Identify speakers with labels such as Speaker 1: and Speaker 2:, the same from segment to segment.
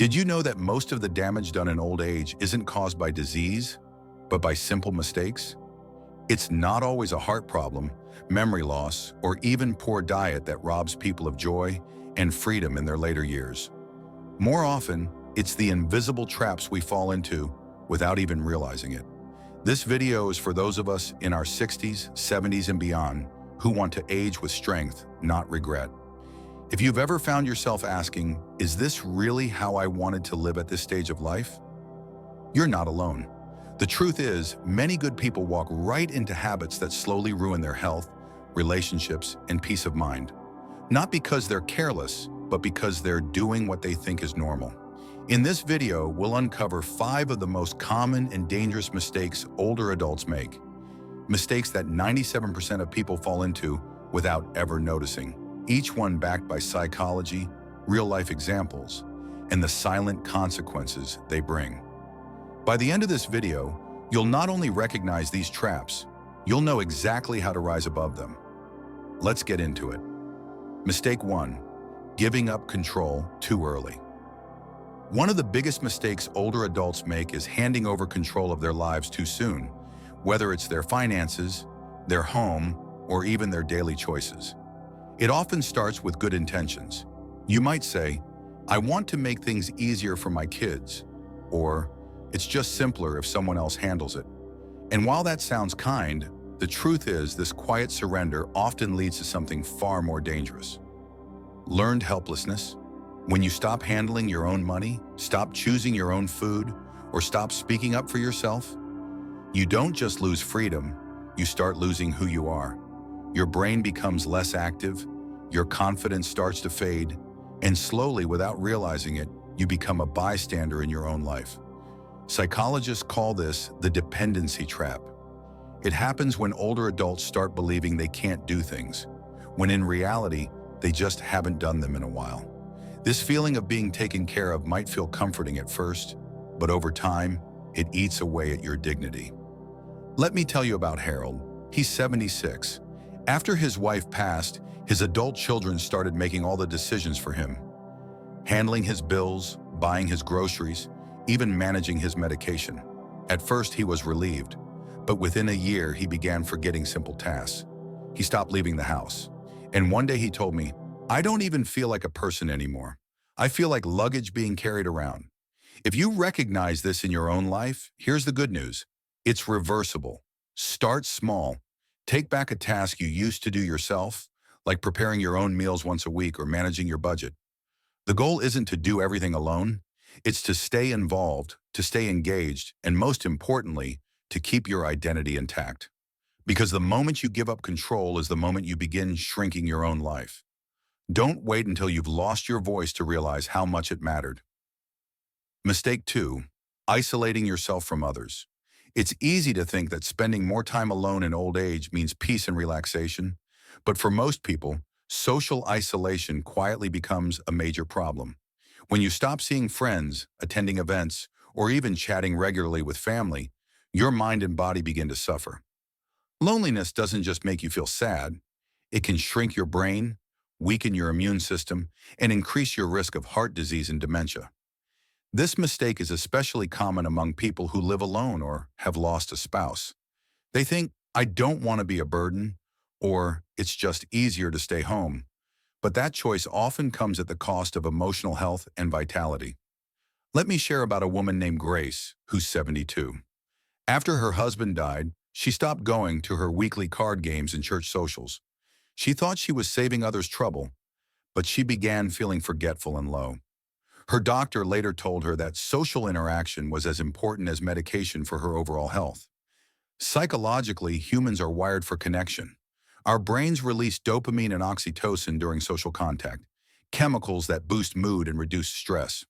Speaker 1: Did you know that most of the damage done in old age isn't caused by disease, but by simple mistakes? It's not always a heart problem, memory loss, or even poor diet that robs people of joy and freedom in their later years. More often, it's the invisible traps we fall into without even realizing it. This video is for those of us in our 60s, 70s, and beyond who want to age with strength, not regret. If you've ever found yourself asking, is this really how I wanted to live at this stage of life? You're not alone. The truth is, many good people walk right into habits that slowly ruin their health, relationships, and peace of mind. Not because they're careless, but because they're doing what they think is normal. In this video, we'll uncover 5 of the most common and dangerous mistakes older adults make. Mistakes that 97% of people fall into without ever noticing. Each one backed by psychology, real-life examples, and the silent consequences they bring. By the end of this video, you'll not only recognize these traps, you'll know exactly how to rise above them. Let's get into it. Mistake 1. Giving up control too early. One of the biggest mistakes older adults make is handing over control of their lives too soon, whether it's their finances, their home, or even their daily choices. It often starts with good intentions. You might say, I want to make things easier for my kids, or it's just simpler if someone else handles it. And while that sounds kind, the truth is this quiet surrender often leads to something far more dangerous. Learned helplessness. When you stop handling your own money, stop choosing your own food, or stop speaking up for yourself, you don't just lose freedom, you start losing who you are. Your brain becomes less active, your confidence starts to fade, and slowly, without realizing it, you become a bystander in your own life. Psychologists call this the dependency trap. It happens when older adults start believing they can't do things, when in reality, they just haven't done them in a while. This feeling of being taken care of might feel comforting at first, but over time, it eats away at your dignity. Let me tell you about Harold. He's 76. After his wife passed, his adult children started making all the decisions for him. Handling his bills, buying his groceries, even managing his medication. At first, he was relieved, but within a year, he began forgetting simple tasks. He stopped leaving the house. And one day he told me, I don't even feel like a person anymore. I feel like luggage being carried around. If you recognize this in your own life, here's the good news. It's reversible. Start small. Take back a task you used to do yourself, like preparing your own meals once a week or managing your budget. The goal isn't to do everything alone. It's to stay involved, to stay engaged, and most importantly, to keep your identity intact. Because the moment you give up control is the moment you begin shrinking your own life. Don't wait until you've lost your voice to realize how much it mattered. Mistake 2. Isolating yourself from others. It's easy to think that spending more time alone in old age means peace and relaxation, but for most people, social isolation quietly becomes a major problem. When you stop seeing friends, attending events, or even chatting regularly with family, your mind and body begin to suffer. Loneliness doesn't just make you feel sad. It can shrink your brain, weaken your immune system, and increase your risk of heart disease and dementia. This mistake is especially common among people who live alone or have lost a spouse. They think, I don't want to be a burden, or it's just easier to stay home. But that choice often comes at the cost of emotional health and vitality. Let me share about a woman named Grace, who's 72. After her husband died, she stopped going to her weekly card games and church socials. She thought she was saving others trouble, but she began feeling forgetful and low. Her doctor later told her that social interaction was as important as medication for her overall health. Psychologically, humans are wired for connection. Our brains release dopamine and oxytocin during social contact, chemicals that boost mood and reduce stress.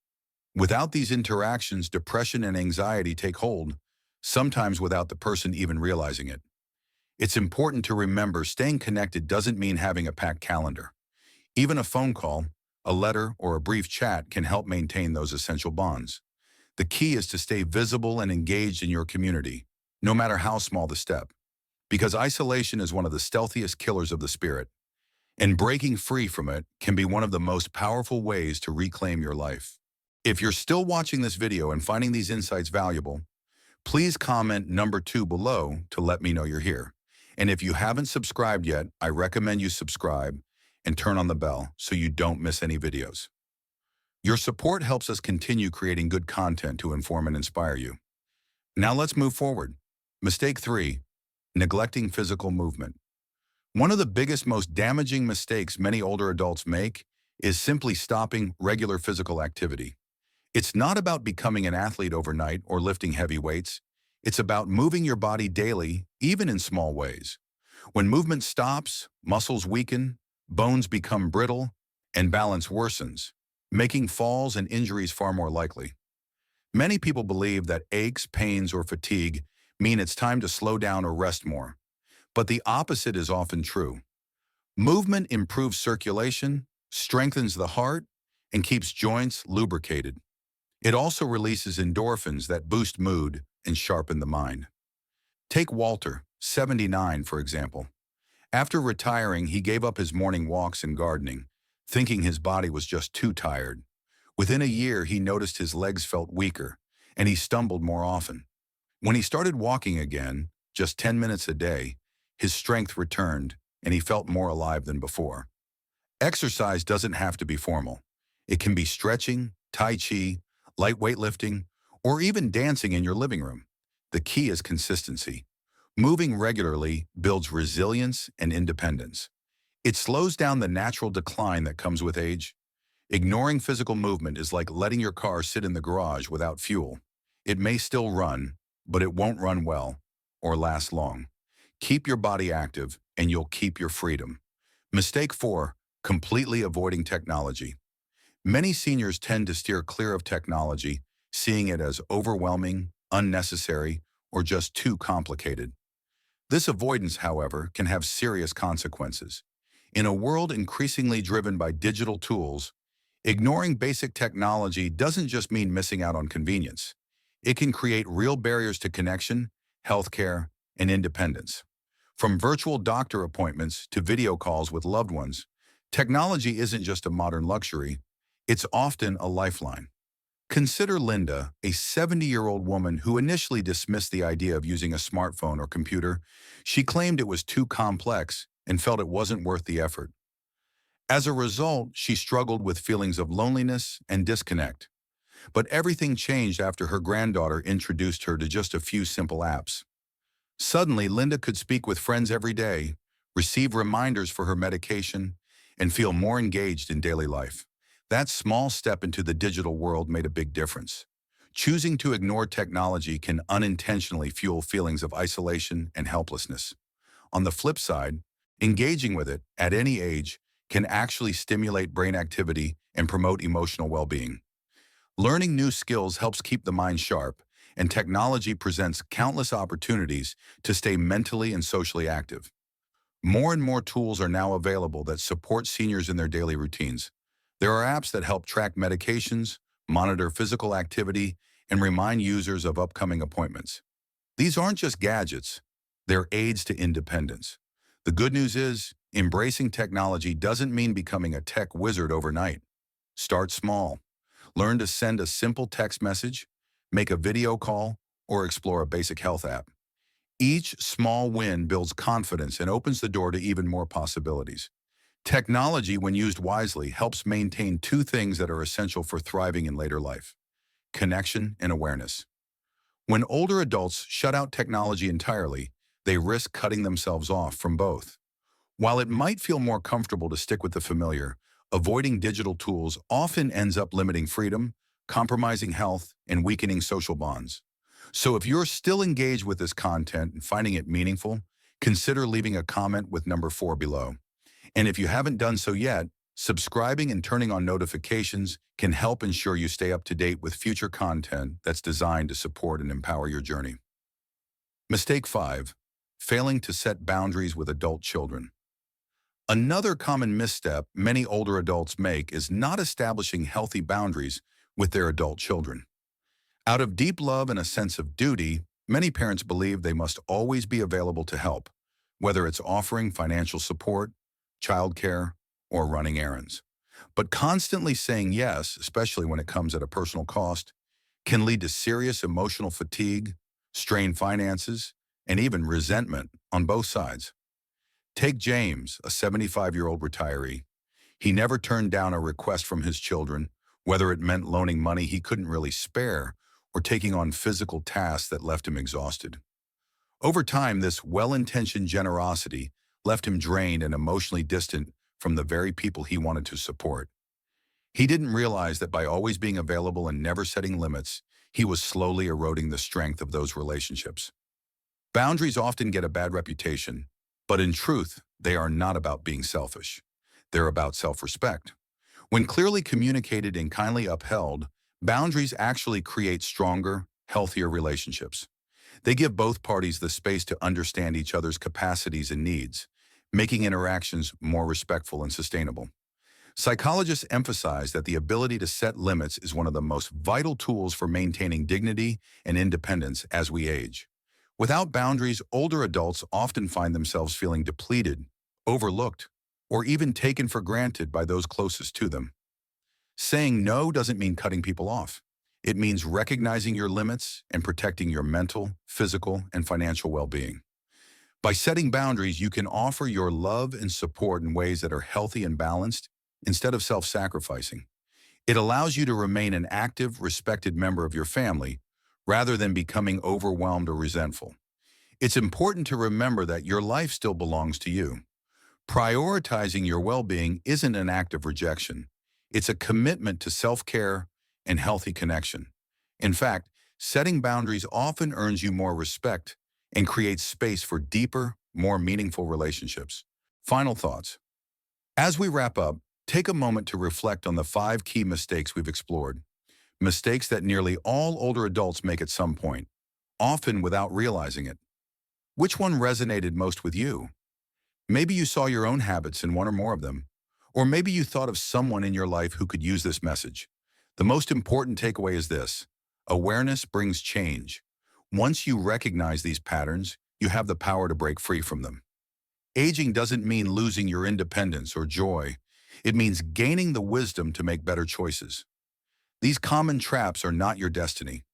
Speaker 1: Without these interactions, depression and anxiety take hold, sometimes without the person even realizing it. It's important to remember staying connected doesn't mean having a packed calendar. Even a phone call, a letter, or a brief chat can help maintain those essential bonds. The key is to stay visible and engaged in your community, no matter how small the step. Because isolation is one of the stealthiest killers of the spirit, and breaking free from it can be one of the most powerful ways to reclaim your life. If you're still watching this video and finding these insights valuable, please comment number 2 below to let me know you're here. And if you haven't subscribed yet, I recommend you subscribe and turn on the bell so you don't miss any videos. Your support helps us continue creating good content to inform and inspire you. Now let's move forward. Mistake 3, neglecting physical movement. One of the biggest, most damaging mistakes many older adults make is simply stopping regular physical activity. It's not about becoming an athlete overnight or lifting heavy weights. It's about moving your body daily, even in small ways. When movement stops, muscles weaken, bones become brittle, and balance worsens, making falls and injuries far more likely. Many people believe that aches, pains, or fatigue mean it's time to slow down or rest more. But the opposite is often true. Movement improves circulation, strengthens the heart, and keeps joints lubricated. It also releases endorphins that boost mood and sharpen the mind. Take Walter, 79, for example. After retiring, he gave up his morning walks and gardening, thinking his body was just too tired. Within a year, he noticed his legs felt weaker, and he stumbled more often. When he started walking again, just 10 minutes a day, his strength returned, and he felt more alive than before. Exercise doesn't have to be formal. It can be stretching, tai chi, light weightlifting, or even dancing in your living room. The key is consistency. Moving regularly builds resilience and independence. It slows down the natural decline that comes with age. Ignoring physical movement is like letting your car sit in the garage without fuel. It may still run, but it won't run well or last long. Keep your body active and you'll keep your freedom. Mistake 4, completely avoiding technology. Many seniors tend to steer clear of technology, seeing it as overwhelming, unnecessary, or just too complicated. This avoidance, however, can have serious consequences. In a world increasingly driven by digital tools, ignoring basic technology doesn't just mean missing out on convenience. It can create real barriers to connection, healthcare, and independence. From virtual doctor appointments to video calls with loved ones, technology isn't just a modern luxury, it's often a lifeline. Consider Linda, a 70-year-old woman who initially dismissed the idea of using a smartphone or computer. She claimed it was too complex and felt it wasn't worth the effort. As a result, she struggled with feelings of loneliness and disconnect. But everything changed after her granddaughter introduced her to just a few simple apps. Suddenly, Linda could speak with friends every day, receive reminders for her medication, and feel more engaged in daily life. That small step into the digital world made a big difference. Choosing to ignore technology can unintentionally fuel feelings of isolation and helplessness. On the flip side, engaging with it at any age can actually stimulate brain activity and promote emotional well-being. Learning new skills helps keep the mind sharp, and technology presents countless opportunities to stay mentally and socially active. More and more tools are now available that support seniors in their daily routines. There are apps that help track medications, monitor physical activity, and remind users of upcoming appointments. These aren't just gadgets, they're aids to independence. The good news is, embracing technology doesn't mean becoming a tech wizard overnight. Start small. Learn to send a simple text message, make a video call, or explore a basic health app. Each small win builds confidence and opens the door to even more possibilities. Technology, when used wisely, helps maintain two things that are essential for thriving in later life: connection and awareness. When older adults shut out technology entirely, they risk cutting themselves off from both. While it might feel more comfortable to stick with the familiar, avoiding digital tools often ends up limiting freedom, compromising health, and weakening social bonds. So if you're still engaged with this content and finding it meaningful, consider leaving a comment with number 4 below. And if you haven't done so yet, subscribing and turning on notifications can help ensure you stay up to date with future content that's designed to support and empower your journey. Mistake 5, failing to set boundaries with adult children. Another common misstep many older adults make is not establishing healthy boundaries with their adult children. Out of deep love and a sense of duty, many parents believe they must always be available to help, whether it's offering financial support, childcare, or running errands. But constantly saying yes, especially when it comes at a personal cost, can lead to serious emotional fatigue, strained finances, and even resentment on both sides. Take James, a 75-year-old retiree. He never turned down a request from his children, whether it meant loaning money he couldn't really spare or taking on physical tasks that left him exhausted. Over time, this well-intentioned generosity left him drained and emotionally distant from the very people he wanted to support. He didn't realize that by always being available and never setting limits, he was slowly eroding the strength of those relationships. Boundaries often get a bad reputation, but in truth, they are not about being selfish. They're about self-respect. When clearly communicated and kindly upheld, boundaries actually create stronger, healthier relationships. They give both parties the space to understand each other's capacities and needs, making interactions more respectful and sustainable. Psychologists emphasize that the ability to set limits is one of the most vital tools for maintaining dignity and independence as we age. Without boundaries, older adults often find themselves feeling depleted, overlooked, or even taken for granted by those closest to them. Saying no doesn't mean cutting people off. It means recognizing your limits and protecting your mental, physical, and financial well-being. By setting boundaries, you can offer your love and support in ways that are healthy and balanced instead of self-sacrificing. It allows you to remain an active, respected member of your family rather than becoming overwhelmed or resentful. It's important to remember that your life still belongs to you. Prioritizing your well-being isn't an act of rejection. It's a commitment to self-care and healthy connection. In fact, setting boundaries often earns you more respect and creates space for deeper, more meaningful relationships. Final thoughts. As we wrap up, take a moment to reflect on the 5 key mistakes we've explored. Mistakes that nearly all older adults make at some point, often without realizing it. Which one resonated most with you? Maybe you saw your own habits in one or more of them. Or maybe you thought of someone in your life who could use this message. The most important takeaway is this: awareness brings change. Once you recognize these patterns, you have the power to break free from them. Aging doesn't mean losing your independence or joy. It means gaining the wisdom to make better choices. These common traps are not your destiny.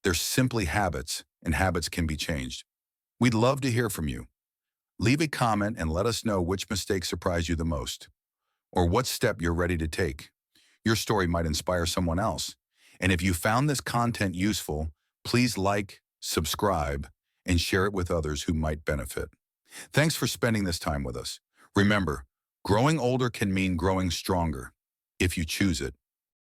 Speaker 1: They're simply habits, and habits can be changed. We'd love to hear from you. Leave a comment and let us know which mistake surprised you the most, or what step you're ready to take. Your story might inspire someone else. And if you found this content useful, please like, subscribe, and share it with others who might benefit. Thanks for spending this time with us. Remember, growing older can mean growing stronger, if you choose it.